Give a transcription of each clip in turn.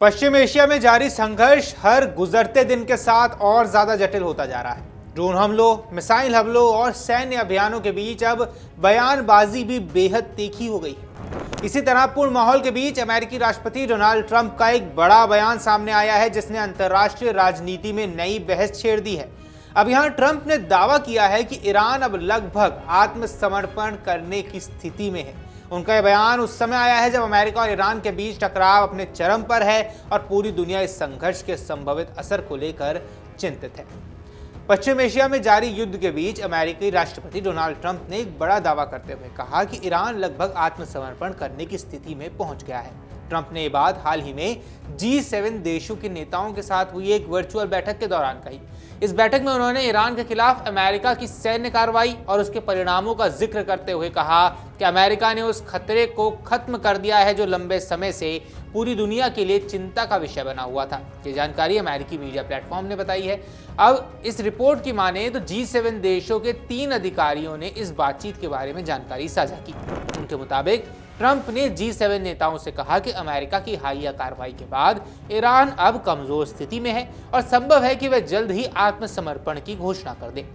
पश्चिम Asia में जारी संघर्ष हर गुजरते दिन के साथ और ज्यादा जटिल होता जा रहा है। ड्रोन हमलों, मिसाइल हमलों और सैन्य अभियानों के बीच अब बयानबाजी भी बेहद तीखी हो गई है। इसी तनावपूर्ण माहौल के बीच अमेरिकी राष्ट्रपति डोनाल्ड ट्रंप का एक बड़ा बयान सामने आया है, जिसने अंतर्राष्ट्रीय राजनीति में नई बहस छेड़ दी है। अब यहां ट्रंप ने दावा किया है कि ईरान अब लगभग आत्मसमर्पण करने की स्थिति में है। उनका यह बयान उस समय आया है जब अमेरिका और ईरान के बीच टकराव अपने चरम पर है और पूरी दुनिया इस संघर्ष के संभावित असर को लेकर चिंतित है। पश्चिम एशिया में जारी युद्ध के बीच अमेरिकी राष्ट्रपति डोनाल्ड ट्रंप ने एक बड़ा दावा करते हुए कहा कि ईरान लगभग आत्मसमर्पण करने की स्थिति में पहुंच गया है। ट्रंप ने ये बात हाल ही में G7 देशों के नेताओं के साथ हुई एक वर्चुअल बैठक के दौरान कही। इस बैठक में उन्होंने ईरान के खिलाफ अमेरिका की सैन्य कार्रवाई और उसके परिणामों का जिक्र करते हुए कहा कि अमेरिका ने उस खतरे को खत्म कर दिया है जो लंबे समय से पूरी दुनिया के लिए चिंता का विषय बना हुआ था। ये जानकारी अमेरिकी मीडिया प्लेटफॉर्म ने बताई है। अब इस रिपोर्ट की माने तो G7 देशों के 3 अधिकारियों ने इस बातचीत के बारे में जानकारी साझा की। उनके मुताबिक ट्रंप ने G7 नेताओं से कहा कि अमेरिका की हालिया कार्रवाई के बाद ईरान अब कमजोर स्थिति में है और संभव है कि वह जल्द ही आत्मसमर्पण की घोषणा कर दे।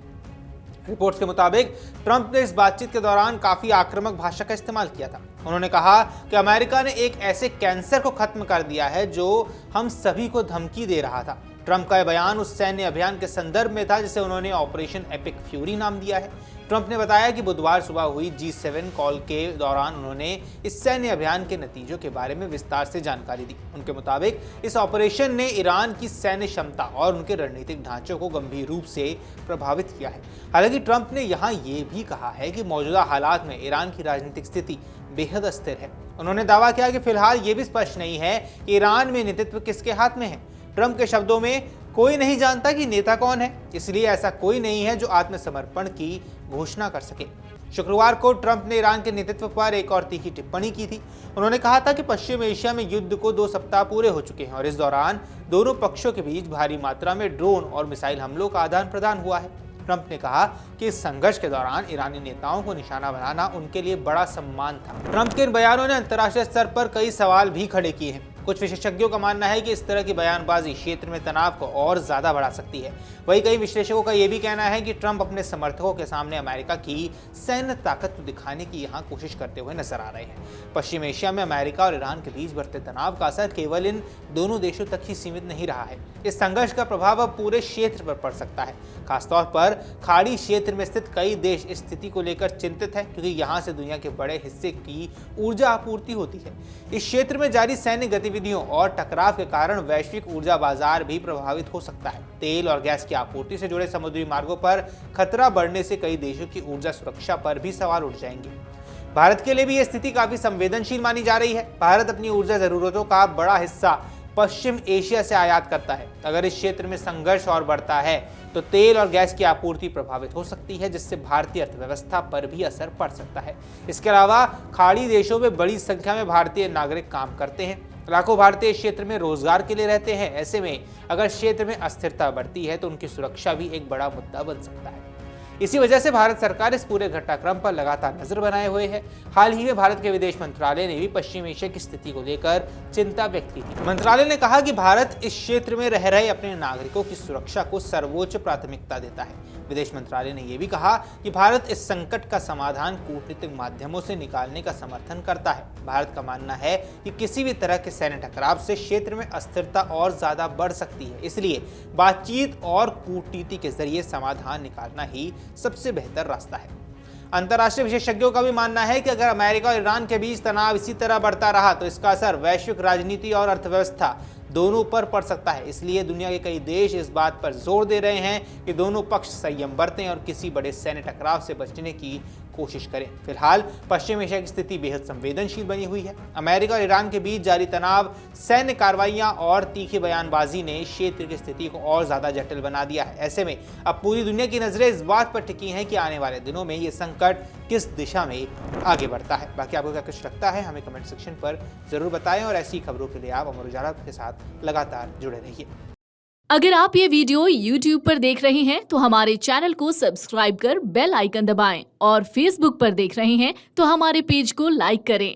रिपोर्ट्स के मुताबिक ट्रंप ने इस बातचीत के दौरान काफी आक्रामक भाषा का इस्तेमाल किया था। उन्होंने कहा कि अमेरिका ने एक ऐसे कैंसर को खत्म कर दिया है जो हम सभी को धमकी दे रहा था। ट्रंप का यह बयान उस सैन्य अभियान के संदर्भ में था जिसे उन्होंने ऑपरेशन एपिक फ्यूरी नाम दिया है। ट्रंप ने बताया कि बुधवार सुबह हुई G7 कॉल के दौरान उन्होंने इस सैन्य अभियान के नतीजों के बारे में विस्तार से जानकारी दी। उनके मुताबिक इस ऑपरेशन ने ईरान की सैन्य क्षमता और उनके रणनीतिक ढांचों को गंभीर रूप से प्रभावित किया है। हालांकि ट्रंप ने यहाँ ये भी कहा है कि मौजूदा हालात में ईरान की राजनीतिक स्थिति बेहद अस्थिर है। उन्होंने दावा किया कि फिलहाल ये भी स्पष्ट नहीं है कि ईरान में नेतृत्व किसके हाथ में है। ट्रंप के शब्दों में, कोई नहीं जानता कि नेता कौन है, इसलिए ऐसा कोई नहीं है जो आत्मसमर्पण की घोषणा कर सके। शुक्रवार को ट्रंप ने ईरान के नेतृत्व पर एक और तीखी टिप्पणी की थी। उन्होंने कहा था कि पश्चिम एशिया में युद्ध को 2 सप्ताह पूरे हो चुके हैं और इस दौरान दोनों पक्षों के बीच भारी मात्रा में ड्रोन और मिसाइल हमलों का आदान प्रदान हुआ है। ट्रंप ने कहा कि इस संघर्ष के दौरान ईरानी नेताओं को निशाना बनाना उनके लिए बड़ा सम्मान था। ट्रंप के इन बयानों ने अंतर्राष्ट्रीय स्तर पर कई सवाल भी खड़े किए हैं। कुछ विशेषज्ञों का मानना है कि इस तरह की बयानबाजी क्षेत्र में तनाव को और ज्यादा बढ़ा सकती है। वहीं कई विश्लेषकों का यह भी कहना है कि ट्रंप अपने समर्थकों के सामने अमेरिका की सैन्य ताकत को दिखाने की यहां कोशिश करते हुए नजर आ रहे हैं। पश्चिम एशिया में अमेरिका और ईरान के बीच बढ़ते तनाव का असर केवल इन दोनों देशों तक ही सीमित नहीं रहा है। इस संघर्ष का प्रभाव अब पूरे क्षेत्र पर पड़ सकता है। खासतौर पर खाड़ी क्षेत्र में स्थित कई देश इस स्थिति को लेकर चिंतित है, क्योंकि यहाँ से दुनिया के बड़े हिस्से की ऊर्जा आपूर्ति होती है। इस क्षेत्र में जारी सैन्य गतिविधियों और टकराव के कारण वैश्विक ऊर्जा बाजार भी प्रभावित हो सकता है। तेल और गैस की आपूर्ति से जुड़े समुद्री मार्गों पर खतरा बढ़ने से कई देशों की ऊर्जा सुरक्षा पर भी सवाल उठ जाएंगे। भारत के लिए भी यह स्थिति काफी संवेदनशील मानी जा रही है। भारत अपनी ऊर्जा जरूरतों का बड़ा हिस्सा पश्चिम एशिया से आयात करता है। अगर इस क्षेत्र में संघर्ष और बढ़ता है तो तेल और गैस की आपूर्ति प्रभावित हो सकती है, जिससे भारतीय अर्थव्यवस्था पर भी असर पड़ सकता है। इसके अलावा खाड़ी देशों में बड़ी संख्या में भारतीय नागरिक काम करते हैं। लाखों भारतीय इस क्षेत्र में रोजगार के लिए रहते हैं। ऐसे में अगर क्षेत्र में अस्थिरता बढ़ती है तो उनकी सुरक्षा भी एक बड़ा मुद्दा बन सकता है। इसी वजह से भारत सरकार इस पूरे घटनाक्रम पर लगातार नजर बनाए हुए है। हाल ही में भारत के विदेश मंत्रालय ने भी पश्चिम एशिया की स्थिति को लेकर चिंता व्यक्त की थी। मंत्रालय ने कहा कि भारत इस क्षेत्र में रह रहे अपने नागरिकों की सुरक्षा को सर्वोच्च प्राथमिकता देता है। विदेश मंत्रालय ने यह भी कहा कि भारत इस संकट का समाधान कूटनीतिक माध्यमों से निकालने का समर्थन करता है। भारत का मानना है कि किसी भी तरह के सैन्य टकराव से क्षेत्र में अस्थिरता और ज्यादा बढ़ सकती है, इसलिए बातचीत और कूटनीति के जरिए समाधान निकालना ही सबसे बेहतर रास्ता है। अंतर्राष्ट्रीय विशेषज्ञों का भी मानना है कि अगर अमेरिका और ईरान के बीच तनाव इसी तरह बढ़ता रहा तो इसका असर वैश्विक राजनीति और अर्थव्यवस्था दोनों पर पड़ सकता है। इसलिए दुनिया के कई देश इस बात पर जोर दे रहे हैं कि दोनों पक्ष संयम बरतें और किसी बड़े सैन्य टकराव से बचने की कोशिश करें। फिलहाल पश्चिम एशिया की स्थिति बेहद संवेदनशील बनी हुई है। अमेरिका और ईरान के बीच जारी तनाव, सैन्य कार्रवाइयां और तीखी बयानबाजी ने क्षेत्र की स्थिति को और ज्यादा जटिल बना दिया है। ऐसे में अब पूरी दुनिया की नजरें इस बात पर टिकी हैं कि आने वाले दिनों में ये संकट किस दिशा में आगे बढ़ता है। बाकी आपको क्या कुछ लगता है हमें कमेंट सेक्शन पर जरूर बताएं और ऐसी खबरों के लिए आप अमर उजाला के साथ लगातार जुड़े रहिए। अगर आप ये वीडियो YouTube पर देख रहे हैं तो हमारे चैनल को सब्सक्राइब कर बेल आइकन दबाएं और Facebook पर देख रहे हैं तो हमारे पेज को लाइक करें।